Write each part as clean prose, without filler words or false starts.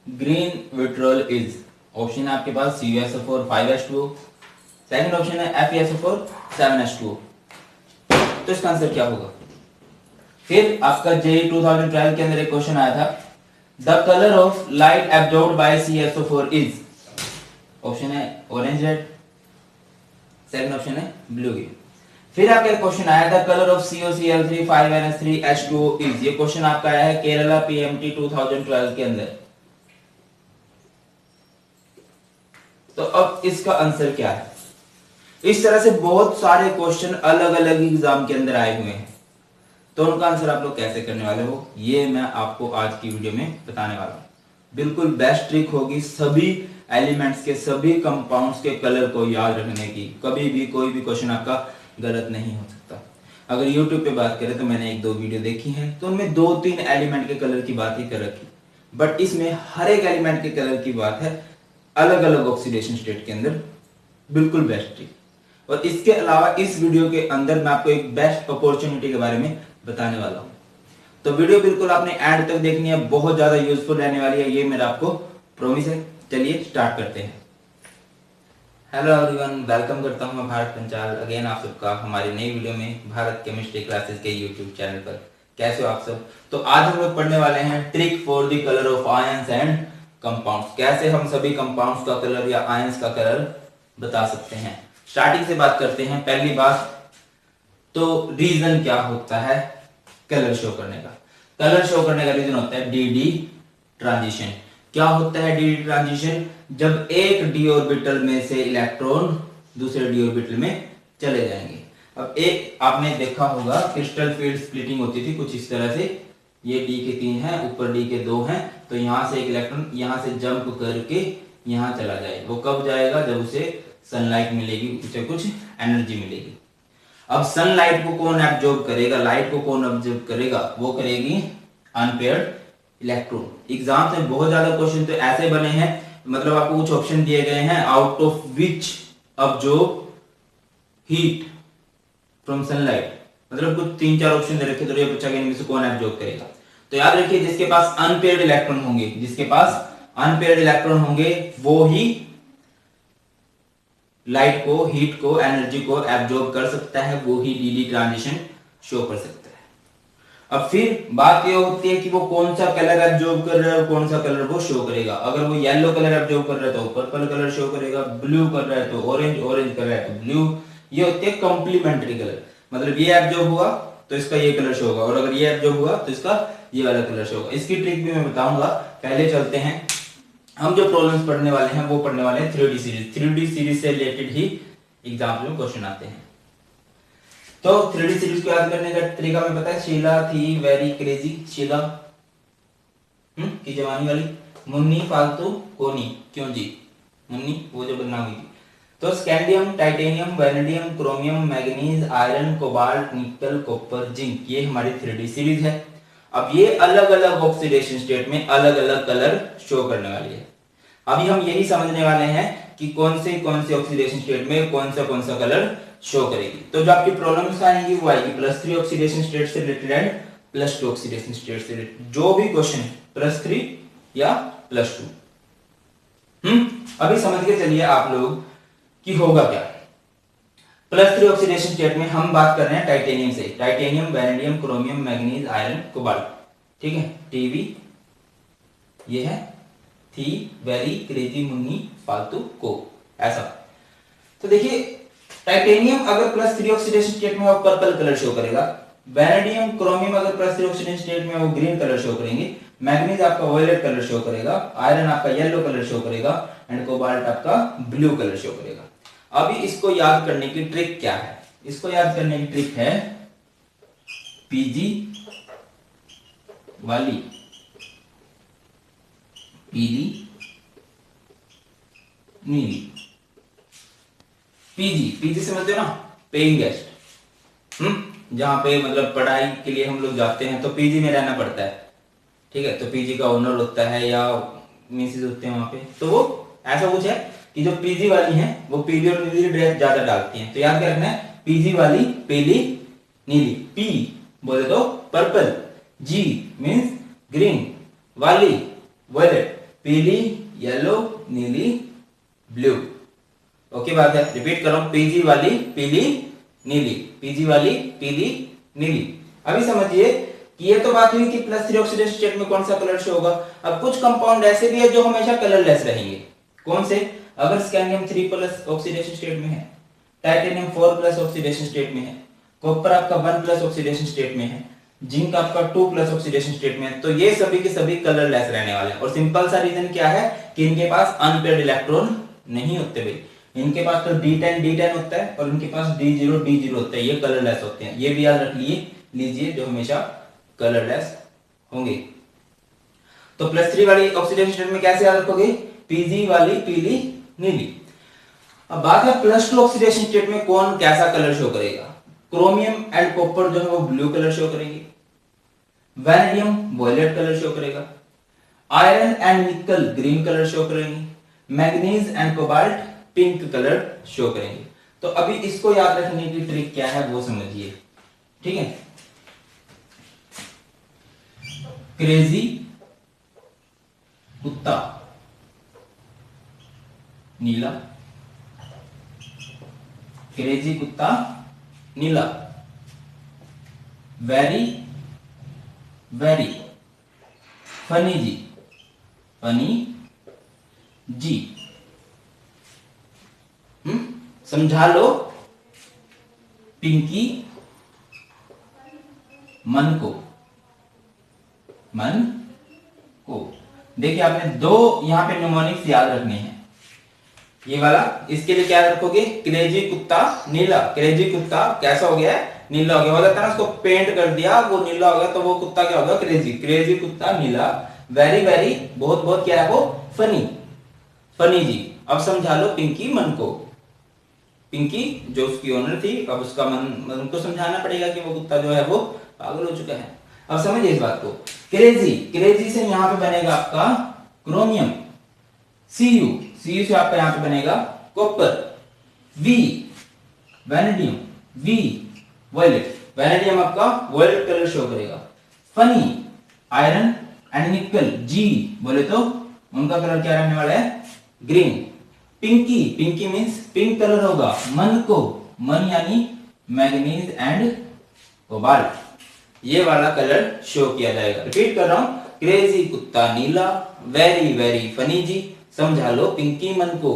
Green vitriol is, option है आपके पास CuSO4 5H2O, second option है FeSO4 7H2O। तो इसका आंसर क्या होगा? फिर आपका JEE 2012 के अंदर एक क्वेश्चन आया था, the colour of light absorbed bye CuSO4 is, option है ऑरेंज रेड, सेकंड ऑप्शन है ब्लू ग्रीन। फिर आपका क्वेश्चन आया था colour of COCl3 5NH3 H2O is, ये क्वेश्चन आपका आया है केरला PMT 2012 के अंदर। तो अब इसका आंसर क्या है? इस तरह से बहुत सारे क्वेश्चन अलग अलग एग्जाम के अंदर आए हुए हैं, तो उनका आंसर आप लोग कैसे करने वाले हो, ये मैं आपको आज की वीडियो में बताने वाला हूं। बिल्कुल बेस्ट ट्रिक होगी सभी एलिमेंट्स के, सभी कंपाउंड्स के कलर को याद रखने की। कभी भी कोई भी क्वेश्चन आपका गलत नहीं हो सकता। अगर YouTube पे बात करें तो मैंने एक दो वीडियो देखी है, तो उनमें दो तीन एलिमेंट के कलर की बात ही कर रखी, बट इसमें हर एक एलिमेंट के कलर की बात है अलग अलग ऑक्सीडेशन स्टेट के अंदर। बिल्कुल बेस्ट ट्रिक। और इसके अलावा इस वीडियो के अंदर मैं आपको एक बेस्ट अपॉर्चुनिटी के बारे में बताने वाला हूं, तो वीडियो बिल्कुल आपने एंड तक देखनी है, बहुत ज्यादा यूजफुल रहने वाली है, ये मेरा आपको प्रॉमिस है। चलिए स्टार्ट करते हैं। हेलो एवरीवन, वेलकम करता हूं मैं भारत पंचाल अगेन आप सबका हमारी नई वीडियो में भारत केमिस्ट्री क्लासेस के यूट्यूब चैनल पर। कैसे हो आप सब? तो आज हम लोग पढ़ने वाले हैं trick for the colour of ions and compounds, कैसे हम सभी कंपाउंड्स का कलर या आयंस का कलर बता सकते हैं। स्टार्टिंग से बात करते हैं। पहली बात तो रीजन क्या होता है कलर शो करने का? कलर शो करने का रीजन होता है डी ट्रांजिशन। क्या होता है डी ट्रांजिशन? जब एक डी ऑर्बिटल में से इलेक्ट्रॉन दूसरे डी ऑर्बिटल में चले जाएंगे। अब एक आपने देखा होगा क्रिस्टल फील्ड स्प्लिटिंग होती थी कुछ इस तरह से, ये डी के 3 हैं, ऊपर डी के 2 हैं, तो यहां से एक इलेक्ट्रॉन यहां से जंप करके यहां चला जाए। वो कब जाएगा? जब उसे सनलाइट मिलेगी, उसे कुछ एनर्जी मिलेगी। अब सनलाइट को कौन एब्जॉर्ब करेगा? लाइट को कौन एब्जॉर्ब करेगा? वो करेगी अनपेयर्ड इलेक्ट्रॉन। एग्जाम में बहुत ज्यादा क्वेश्चन तो ऐसे बने हैं, मतलब आपको कुछ ऑप्शन दिए गए हैं, out of which absorb heat from sunlight, मतलब कुछ 3-4 ऑप्शन दे रखे, तो ये पूछा गया इनमें से कौन एब्जॉर्ब करेगा। तो याद रखिए जिसके पास अनपेयर्ड इलेक्ट्रॉन होंगे, जिसके पास अनपेयर्ड इलेक्ट्रॉन होंगे वो ही लाइट को, हीट को, एनर्जी को एब्जॉर्ब कर सकता है, वो ही डी ट्रांजिशन शो कर सकता है। अब फिर बात ये होती है कि वो कौन सा कलर एब्जॉर्ब कर रहा है और कौन सा कलर वो शो करेगा। अगर वो येलो कलर एब्जॉर्ब कर रहा है तो पर्पल कलर शो करेगा, ब्लू कर रहा है तो ऑरेंज, ऑरेंज कर रहा है तो ब्लू। ये होते हैं कॉम्प्लीमेंट्री कलर, मतलब ये एब्जॉर्ब हुआ तो इसका ये कलर शो होगा, और अगर ये एब्जॉर्ब हुआ तो इसका ये वाला कलर शो होगा। इसकी ट्रिक भी मैं बताऊंगा। पहले चलते हैं, हम जो प्रॉब्लम्स पढ़ने वाले हैं वो पढ़ने वाले हैं 3D सीरीज। 3D सीरीज से रिलेटेड ही एग्जाम में क्वेश्चन आते हैं। तो 3D सीरीज को याद करने का तरीका मैं पता है, शीला थी वेरी क्रेजी, शीला की जवानी वाली, मुन्नी फालतू कोनी क्यों जी, मुन्नी वो जो बदनाम हुई थी। तो scandium, titanium, vanadium, chromium, manganese, iron, cobalt, निकल, कॉपर, जिंक, ये हमारी 3D सीरीज है। अब ये अलग अलग ऑक्सीडेशन स्टेट में अलग अलग कलर शो करने वाली है। अभी हम यही समझने वाले हैं कि कौन से ऑक्सीडेशन स्टेट में कौन सा कलर शो करेगी। तो जो आपकी प्रॉब्लम्स आएंगी वो आएगी +3 ऑक्सीडेशन स्टेट से रिलेटेड एंड +2 ऑक्सीडेशन स्टेट से रिलेटेड। जो भी क्वेश्चन +3 या +2। अभी समझ के चलिए आप लोग कि होगा क्या। +3 ऑक्सीडेशन स्टेट में हम बात कर रहे हैं टाइटेनियम से, titanium, vanadium, chromium, manganese, iron, cobalt, ठीक है। टीवी ये है, थी वेरी क्रेजी मुन्नी फालतू को, ऐसा। तो देखिए टाइटेनियम अगर +3 ऑक्सीडेशन स्टेट में वो पर्पल कलर शो करेगा, वैनेडियम, क्रोमियम अगर +3 ऑक्सीडेशन स्टेट में वो ग्रीन कलर शो करेंगे, मैग्नीज आपका वायलेट कलर शो करेगा, आयरन आपका येलो कलर शो करेगा एंड कोबाल्ट आपका ब्लू कलर शो करेगा। अभी इसको याद करने की ट्रिक क्या है? इसको याद करने की ट्रिक है पीजी वाली, पीली नीली। पीजी समझते हो ना, पेइंग गेस्ट। जहां पे मतलब पढ़ाई के लिए हम लोग जाते हैं तो पीजी में रहना पड़ता है, ठीक है। तो पीजी का ओनर होता है या मिसेज होते हैं वहां पे, तो वो ऐसा कुछ है कि जो पीजी वाली हैं वो पीली और नीली ड्रेस ज्यादा डालती हैं। तो याद क्या रखना है, पीजी वाली पीली नीली, पी बोले तो पर्पल, जी मींस ग्रीन, वाली वायलेट, पीली, येलो, नीली, ब्लू। ओके बात है, रिपीट कर रहा हूं, पीजी वाली पीली नीली, पीजी वाली पीली नीली। अभी समझिए कि ये तो बात हुई कि +3 ऑक्सीडेशन स्टेट में कौन सा कलर शो होगा। अब कुछ कंपाउंड ऐसे भी है जो हमेशा कलरलेस रहेंगे। कौन से? अगर स्कैंडियम 3+ ऑक्सीडेशन स्टेट में है, टाइटेनियम 4+ ऑक्सीडेशन स्टेट में है, कॉपर आपका 1+ ऑक्सीडेशन स्टेट में है, जिंक आपका 2+ ऑक्सीडेशन स्टेट में है, तो ये सभी के सभी कलरलेस रहने वाले हैं। और सिंपल सा रीजन क्या है कि इनके पास अनपेयर्ड इलेक्ट्रॉन नहीं होते भाई, इनके पास तो D10 होता है और इनके पास D0 होता है, ये कलरलेस होते हैं। ये भी याद रख लीजिए जो हमेशा कलरलेस होंगे। तो +3 वाली ऑक्सीडेशन स्टेट में कैसे याद रखोगे? पीजी वाली पीली नीली। अब बात है +2 ऑक्सीडेशन स्टेट में कौन कैसा कलर शो करेगा। क्रोमियम एंड कॉपर जो है वो ब्लू कलर शो करेंगे, वैनेडियम वॉयलेट कलर शो करेगा, iron and nickel green colour show करेंगे, manganese and cobalt pink colour show करेंगे। तो अभी इसको याद रखने की ट्रिक क्या है वो समझिए, ठीक है। क्रेजी कुत्ता नीला, क्रेजी कुत्ता नीला, very very funny G, funny जी। समझा लो, पिंकी मन को, मन को। देखिए आपने दो यहां पे न्यूमोनिक्स याद रखने हैं, ये वाला इसके लिए क्या रखोगे? क्रेजी कुत्ता नीला, क्रेजी कुत्ता कैसा हो गया है? नीला हो गया। हो जाता है ना, उसको पेंट कर दिया वो नीला हो गया, तो वो कुत्ता क्या होगा? क्रेजी, क्रेजी कुत्ता नीला। वेरी वेरी बहुत बहुत क्या है वो? फनी, फनी जी। अब समझा लो पिंकी मन को, पिंकी जो उसकी ओनर थी, अब उसका मन, उनको समझाना पड़ेगा कि वो कुत्ता जो है वो पागल हो चुका है। अब समझिए इस बात को। क्रेजी, क्रेजी से यहां पे बनेगा आपका क्रोमियम, Cu, Cu से आपका यहां पे बनेगा copper, V vanadium, V violet, vanadium आपका वॉयलेट कलर शो करेगा। Funny iron and nickel, G बोले तो उनका कलर क्या रहने वाला है? Green. Pinky, pinky means pink colour होगा। मन को, मन यानी मैग्नीज एंड कोबाल्ट, ये वाला कलर शो किया जाएगा। रिपीट कर रहा हूं, क्रेजी कुत्ता नीला, वेरी वेरी फनी जी, समझा लो पिंकी मन को।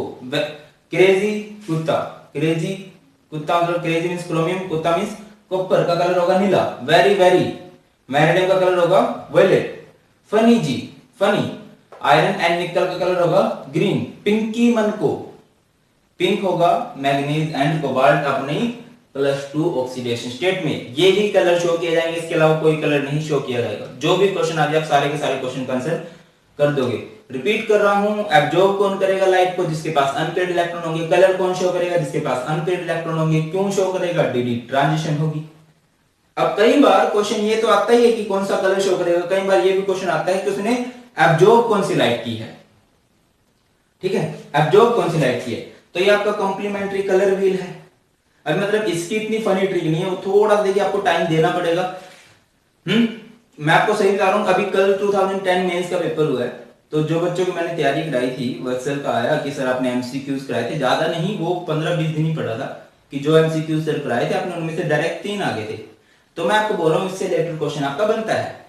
क्रेजी कुत्ता, क्रेजी कुत्ता मतलब क्रेजी मींस क्रोमियम, कुत्ता मींस कॉपर का कलर होगा नीला, वेरी वेरी मैग्नीशियम का कलर होगा violet, funny G funny, iron and nickel का कलर होगा ग्रीन, पिंकी मन को पिंक होगा, मैग्नीज एंड कोबाल्ट अपनी +2 ऑक्सीडेशन स्टेट में। ये ही कलर शो किए जाएंगे, इसके अलावा कोई कलर नहीं शो किया जाएगा। जो भी क्वेश्चन आ जाए आप सारे के सारे क्वेश्चन का आंसर कर दोगे। रिपीट कर रहा हूं, एब्जॉर्ब कौन करेगा लाइट को? जिसके पास अनपेयर्ड इलेक्ट्रॉन होंगे। कलर कौन शो करेगा? जिसके पास अनपेयर्ड इलेक्ट्रॉन होंगे। क्यों शो करेगा? डी ट्रांजिशन होगी। अब कई बार क्वेश्चन ये तो आता ही है कि कौन सा कलर शो करेगा, कई बार ये भी क्वेश्चन आता है कि उसने एब्जॉर्ब कौन सी लाइट की है, ठीक है, एब्जॉर्ब कौन सी लाइट की है। तो ये आपका कॉम्प्लीमेंट्री कलर व्हील है। अब मतलब इसकी इतनी फनी ट्रिक नहीं है, वो थोड़ा देखिए आपको टाइम देना पड़ेगा। मैं आपको सही बता रहा हूं, अभी कल 2010 मेंस का पेपर हुआ है, तो जो बच्चों की मैंने तैयारी कराई थी वो एक्सेल का आया कि सर आपने एमसीक्यूज कराए थे, ज्यादा नहीं, वो 15-20 दिन ही पढ़ा था कि जो एमसीक्यूज सर कराए थे आपने उनमें से डायरेक्ट 3 आ गए थे। तो मैं आपको बोल रहा हूं इससे रिलेटेड क्वेश्चन आपका बनता है।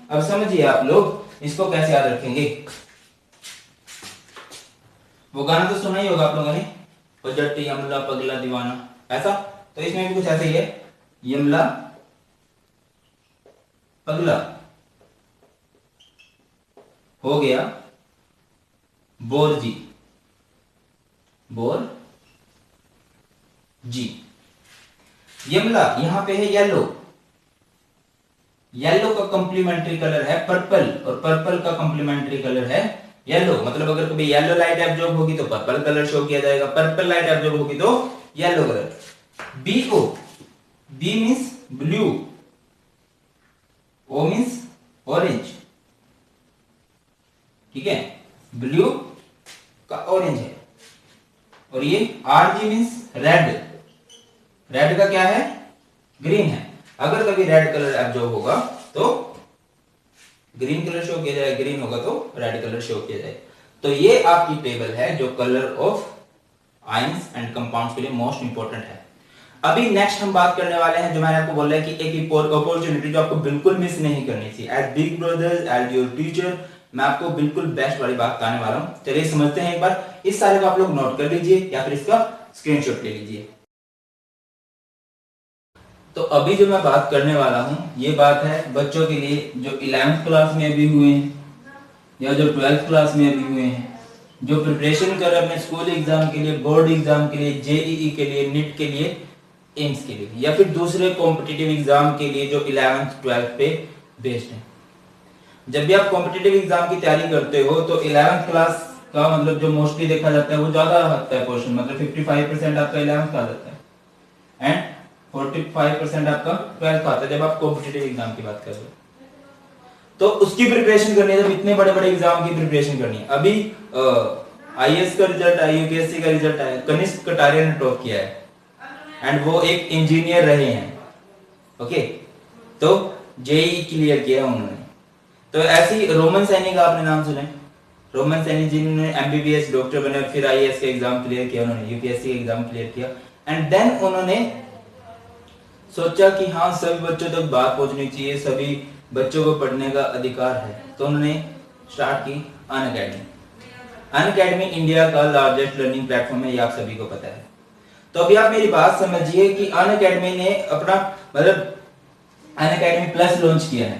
अब समझिए आप लोग इसको कैसे याद रखेंगे। वो गाना तो सुना ही होगा आप लोगों ने, वो जट यमला पगला दीवाना, ऐसा। तो इसमें भी कुछ ऐसे ही है, यमला पगला हो गया बोर जी, बोर जी। यमला यहां पे है येलो, येलो का कंप्लीमेंट्री कलर है पर्पल, और पर्पल का कंप्लीमेंट्री कलर है येलो। मतलब अगर कभी येलो लाइट एब्जॉर्ब होगी तो पर्पल कलर शो किया जाएगा, पर्पल लाइट एब्जॉर्ब होगी तो येलो कलर। बी को, बी मींस ब्लू, ओ मींस ऑरेंज, ठीक है, ब्लू का ऑरेंज है। और ये R G means red, red का क्या है? ग्रीन है। अगर कभी रेड कलर एब्जॉर्ब होगा तो ग्रीन कलर शो किया जाए, ग्रीन होगा तो रेड कलर शो किया जाए। तो ये आपकी टेबल है जो colour of ions and compounds के लिए मोस्ट इंपोर्टेंट है। अभी नेक्स्ट हम बात करने वाले हैं, जो मैंने आपको बोला है कि एक अपॉर्चुनिटी जो आपको बिल्कुल मिस नहीं करनी चाहिए। As big brother, as your teacher, मैं आपको बिल्कुल बेस्ट वाली बात बताने वाला हूं। चलिए समझते हैं एक बार। इस सारे को आप लोग नोट कर लीजिए या फिर इसका स्क्रीनशॉट ले लीजिए। तो अभी जो मैं बात करने वाला हूं, ये बात है बच्चों के लिए जो 11th क्लास में अभी हुए हैं या जो 12th क्लास में अभी हुए हैं, जो प्रिपरेशन कर रहे हैं अपने स्कूल एग्जाम के लिए, बोर्ड एग्जाम के लिए, जेईई के लिए, नीट के लिए, एम्स के लिए, या फिर दूसरे कॉम्पिटिटिव एग्जाम के लिए जो 11th 12th पे बेस्ड है। जब भी आप कॉम्पिटिटिव एग्जाम की तैयारी करते हो तो 11th क्लास का मतलब जो मोस्टली देखा जाता है वो ज्यादा आता है पोर्शन, मतलब 55% आपका 11th का आ जाता है एंड 45% आपका 12th का आता है जब आप कॉम्पिटिटिव एग्जाम की बात कर रहे हो। तो उसकी प्रिपरेशन करनी है, जब इतने बड़े बड़े एग्जाम की प्रिपरेशन करनी है। अभी आईएएस का रिजल्ट आया, यूपीएससी का रिजल्ट आया, कनिष्क कटारिया ने टॉप किया है एंड वो एक इंजीनियर रहे हैं। ओके, तो जेईई क्लियर किया उन्होंने। तो ऐसी रोमन सैनी का आपने नाम सुना है? रोमन सैनी जिन्होंने एमबीबीएस डॉक्टर बने, फिर आईएएस का एग्जाम क्लियर किया उन्होंने, यूपीएससी का एग्जाम क्लियर किया एंड देन उन्होंने सोचा कि हाँ सभी बच्चों तक बात पहुंचनी चाहिए, सभी बच्चों को पढ़ने का अधिकार है। तो उन्होंने स्टार्ट की अनअकैडमी। अनअकैडमी इंडिया का लार्जेस्ट लर्निंग प्लेटफॉर्म है, ये आप सभी को पता है। तो अभी आप मेरी बात समझिए कि अनअकैडमी ने अपना मतलब अनअकैडमी प्लस लॉन्च किया है।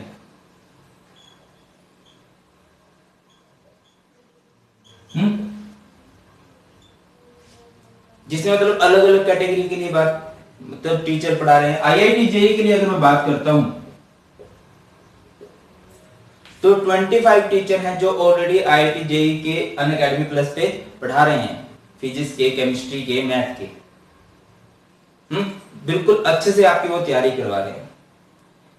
जिसमें मतलब अलग अलग कैटेगरी के लिए बात मतलब टीचर पढ़ा रहे हैं। आईआईटी जेईई के लिए अगर मैं बात करता हूं तो 25 टीचर हैं जो ऑलरेडी आईआईटी जेईई के अनअकैडमी प्लस पे पढ़ा रहे हैं, फिजिक्स के, केमिस्ट्री के, मैथ के। बिल्कुल अच्छे से आपकी वो तैयारी करवा रहे हैं।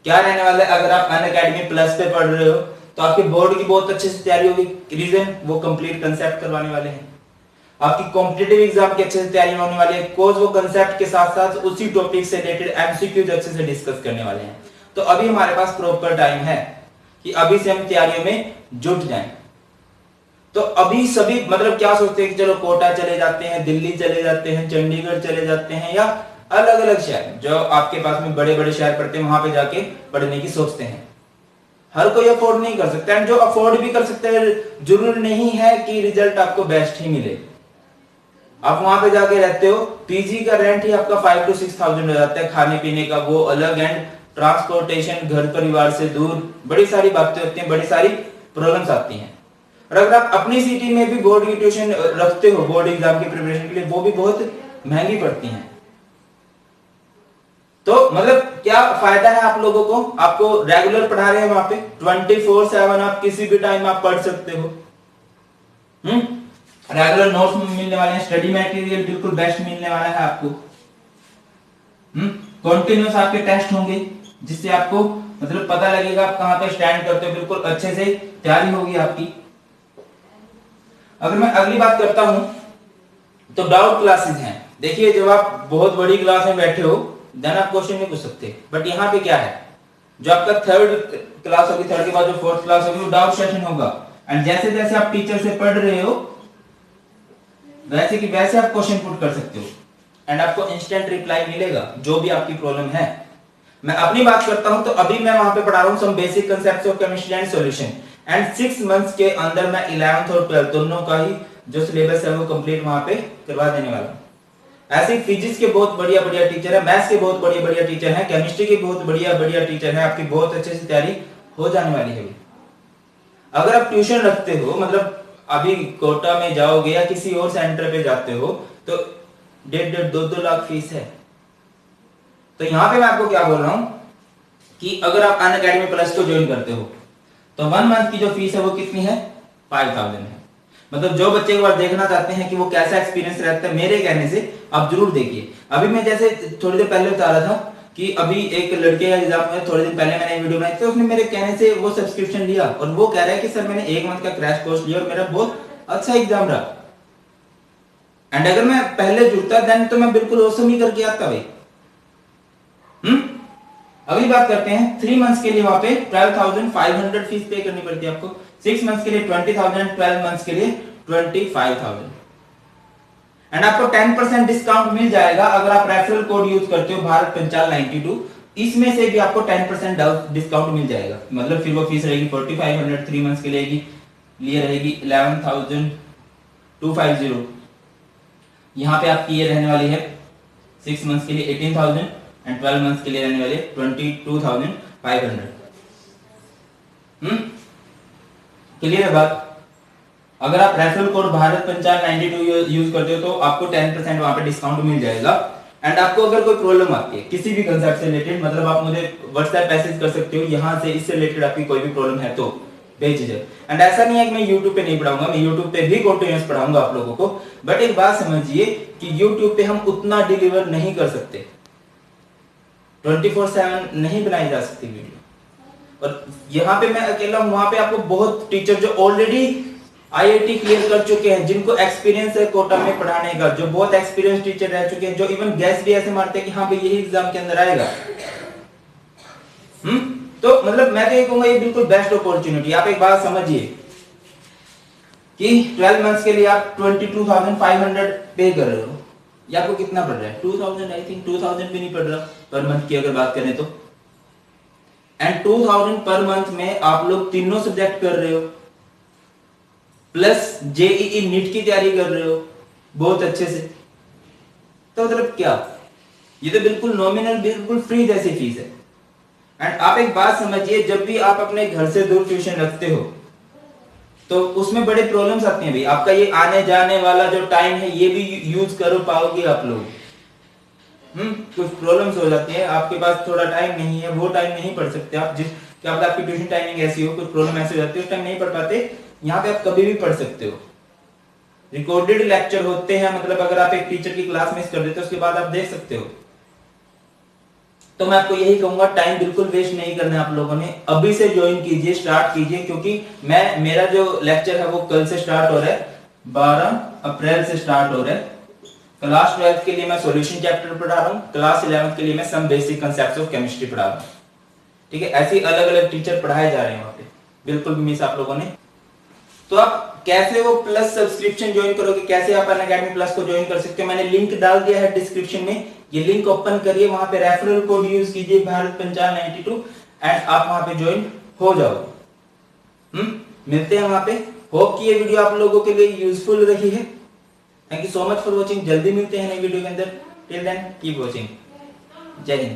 क्या रहने वाला है, अगर आप अनअकैडमी प्लस पे पढ़ रहे हो तो आपके बोर्ड की बहुत अच्छे से तैयारी होगी। रीजन, वो कंप्लीट कंसेप्ट करवाने वाले हैं। आपकी कॉम्पिटिटिव एग्जाम की अच्छे से तैयारी होने वाली है, कोर्स वो कंसेप्ट के साथ साथ उसी टॉपिक से रिलेटेड एमसीक्यूज अच्छे से डिस्कस करने वाले हैं। तो अभी हमारे पास प्रॉपर टाइम है कि अभी से हम तैयारियों में जुट जाएं। तो अभी सभी मतलब क्या सोचते हैं कि चलो कोटा चले जाते हैं, दिल्ली चले जाते हैं, चंडीगढ़ चले जाते हैं, या अलग अलग शहर जो आपके पास में बड़े बड़े शहर पड़ते हैं वहां पे जाके पढ़ने की सोचते हैं। हर कोई अफोर्ड नहीं कर सकता है, जो अफोर्ड भी कर सकते हैं जरूर नहीं है कि रिजल्ट आपको बेस्ट ही मिले। आप वहां पे जाके रहते हो, पीजी का रेंट ही आपका 5 to 6 थाउजेंड हो जाता है, खाने पीने का वो अलग एंड ट्रांसपोर्टेशन, घर परिवार से दूर, बड़ी सारी बातें होती हैं, बड़ी सारी प्रॉब्लम्स आती हैं। और अगर आप अपनी सिटी में भी बोर्ड की ट्यूशन रखते हो बोर्ड एग्जाम की प्रिपरेशन के लिए, वो भी बहुत महंगी पड़ती हैं। तो मतलब क्या फायदा है आप लोगों को, आपको रेगुलर पढ़ा रहे हैं वहां पे 24/7, आप किसी भी टाइम आप पढ़ सकते हो। रेगुलर नोट्स मिलने वाले हैं, स्टडी मटेरियल बिल्कुल बेस्ट मिलने वाला है आपको। कॉन्टिन्यूस आपके टेस्ट होंगे जिससे आपको मतलब पता लगेगा आप कहां पे स्टैंड करते हो, बिल्कुल अच्छे से तैयारी होगी आपकी। अगर मैं अगली बात करता हूं तो डाउट क्लासेस हैं। देखिए जब आप बहुत बड़ी क्लास में बैठे हो देन आप क्वेश्चन नहीं पूछ सकते, बट यहाँ पे क्या है, जो आपका थर्ड क्लास होगी, थर्ड के बाद जो फोर्थ क्लास होगी वो डाउट सेशन होगा एंड जैसे जैसे आप टीचर से पढ़ रहे हो वैसे कि वैसे आप क्वेश्चन पुट कर सकते हो एंड आपको इंस्टेंट रिप्लाई मिलेगा जो भी आपकी प्रॉब्लम है। मैं अपनी बात करता हूं तो अभी मैं वहां पे पढ़ा रहा हूं some basic concepts of chemistry and solution and 6 months के अंदर मैं 11th और 12th दोनों का ही जो सिलेबस है वो कंप्लीट वहां पे करवा देने वाला हूं। ऐसे फिजिक्स के बहुत बढ़िया बढ़िया टीचर है, मैथ्स के बहुत बढ़िया बढ़िया टीचर है, केमिस्ट्री के बहुत बढ़िया बढ़िया टीचर है, आपकी बहुत अच्छे से तैयारी हो जाने वाली है। अगर आप ट्यूशन रखते हो मतलब अभी कोटा में जाओगे या किसी और सेंटर पे जाते हो तो 1.5-2 लाख फीस है। तो यहां पे मैं आपको क्या बोल रहा हूं कि अगर आप अनअकैडमी प्लस को ज्वाइन करते हो तो 1 मंथ की जो फीस है वो कितनी है, 5000 है। मतलब जो बच्चे एक बार देखना चाहते हैं कि वो कैसा एक्सपीरियंस रहता है मेरे कहने से आप जरूर देखिए। अभी मैं जैसे थोड़ी देर पहले बता रहा था कि अभी एक लड़के का एग्जाम में थोड़े दिन पहले मैंने वीडियो बनाई थी, उसने मेरे कहने से वो सब्सक्रिप्शन लिया और वो कह रहा है कि सर मैंने 1 मंथ का क्रैश कोर्स लिया और मेरा बहुत अच्छा एग्जाम रहा। एंड अगर मैं पहले जुड़ता देन तो मैं बिल्कुल औसम ही करके आता भाई। अगली बात करते हैं 3 मंथ्स के लिए वहां पे 12,500 फीस पे करनी पड़ती है आपको, 6 मंथ्स के लिए 20,000, 12 मंथ्स के लिए 25,000। एंड आपको 10% डिस्काउंट मिल जाएगा अगर आप रेफरल कोड यूज करते हो भारत पंचाल 92, इसमें से भी आपको 10% डिस्काउंट मिल जाएगा। मतलब फिर वो फीस रहेगी 4500 3 मंथ्स के लिए रहेगी 11,250। यहाँ पे आपकी ये रहने वाली है 6 मंथ्स के लिए 18,000 एंड 12 मंथ्स के लिए रहने वाले 22,500। क्लियर है बात? अगर आप referral code Bharat Panchal 92 use करते हो तो आपको 10% वहां पे डिस्काउंट मिल जाएगा। एंड आपको अगर कोई प्रॉब्लम आती है किसी भी कंसेप्ट से रिलेटेड, मतलब आप मुझे व्हाट्सएप मैसेज कर सकते हो यहाँ से, इससे रिलेटेड आपकी कोई भी प्रॉब्लम है तो बेझिझक। एंड ऐसा नहीं है कि मैं YouTube पे नहीं पढ़ाऊंगा, मैं YouTube पे भी कंटिन्यूअस पढ़ाऊंगा आप लोगों को, बट एक बात समझिए कि YouTube पे हम उतना डिलीवर नहीं कर सकते, 24/7 नहीं बनाई जा सकती वीडियो। और यहाँ पे मैं अकेला हूं, वहां पे आपको बहुत टीचर जो ऑलरेडी IIT क्लियर कर चुके हैं, जिनको एक्सपीरियंस है कोटा में पढ़ाने का, जो बहुत एक्सपीरियंस टीचर रह चुके हैं, जो इवन गैस भी ऐसे मारते हैं कि हाँ भाई यही एग्जाम के अंदर आएगा। तो मतलब मैं तो ये कहूंगा ये बिल्कुल बेस्ट अपॉर्चुनिटी। आप एक बात समझिए कि 12 मंथ्स के लिए आप 22,500 पे कर रहे हो, ये आपको कितना पड़ रहा है? 2,000, आई थिंक 2,000 भी नहीं पड़ रहा पर मंथ की अगर बात करें तो। एंड 2,000 पर मंथ में आप लोग तीनों सब्जेक्ट कर रहे हो, प्लस JEE नीट की तैयारी कर रहे हो बहुत अच्छे से। तो मतलब क्या, ये तो बिल्कुल नॉमिनल, बिल्कुल फ्री जैसी फीस है। एंड आप एक बात समझिए, जब भी आप अपने घर से दूर ट्यूशन रखते हो तो उसमें बड़े प्रॉब्लम्स आती हैं भाई। आपका ये आने जाने वाला जो टाइम है ये भी यूज करो पाओगे आप लोग। कुछ प्रॉब्लम्स हो जाती है, आपके पास थोड़ा टाइम नहीं है, वो टाइम नहीं पढ़ सकते आप, जिस क्या पता आपकी ट्यूशन टाइमिंग ऐसी हो, कुछ प्रॉब्लम ऐसी हो जाती है, उस टाइम नहीं पढ़ पाते। यहाँ पे आप कभी भी पढ़ सकते हो, रिकॉर्डेड लेक्चर होते हैं, मतलब अगर आप एक टीचर की क्लास मिस कर देते हो उसके बाद आप देख सकते हो। तो मैं आपको यही कहूंगा, टाइम बिल्कुल वेस्ट नहीं करना है आप लोगों ने, अभी से ज्वाइन कीजिए, स्टार्ट कीजिए, क्योंकि मेरा जो लेक्चर है वो कल से स्टार्ट हो रहा है, 12 अप्रैल से स्टार्ट हो रहा है। क्लास 12 के लिए मैं सॉल्यूशन चैप्टर पढ़ा रहा हूँ, क्लास 11 के लिए मैं some basic concepts of chemistry पढ़ा रहा हूँ। ठीक है, ऐसे अलग अलग टीचर पढ़ाए जा रहे हैं वहां पे, बिल्कुल भी मिस आप लोगों ने। तो आप कैसे वो प्लस सब्सक्रिप्शन ज्वाइन करोगे, कैसे आप अनअकैडमी प्लस को ज्वाइन कर सकते हो, मैंने लिंक डाल दिया है डिस्क्रिप्शन में, ये लिंक ओपन करिए, वहां पे रेफरल कोड यूज कीजिए भारत पंचाल 92 एंड आप वहां पे ज्वाइन हो जाओगे। मिलते हैं वहां पे। होप कि ये वीडियो आप लोगों के लिए यूजफुल रही है। Thank you so much for watching, जल्दी मिलते हैं नई वीडियो के अंदर। Till then keep watching. जय हिंद।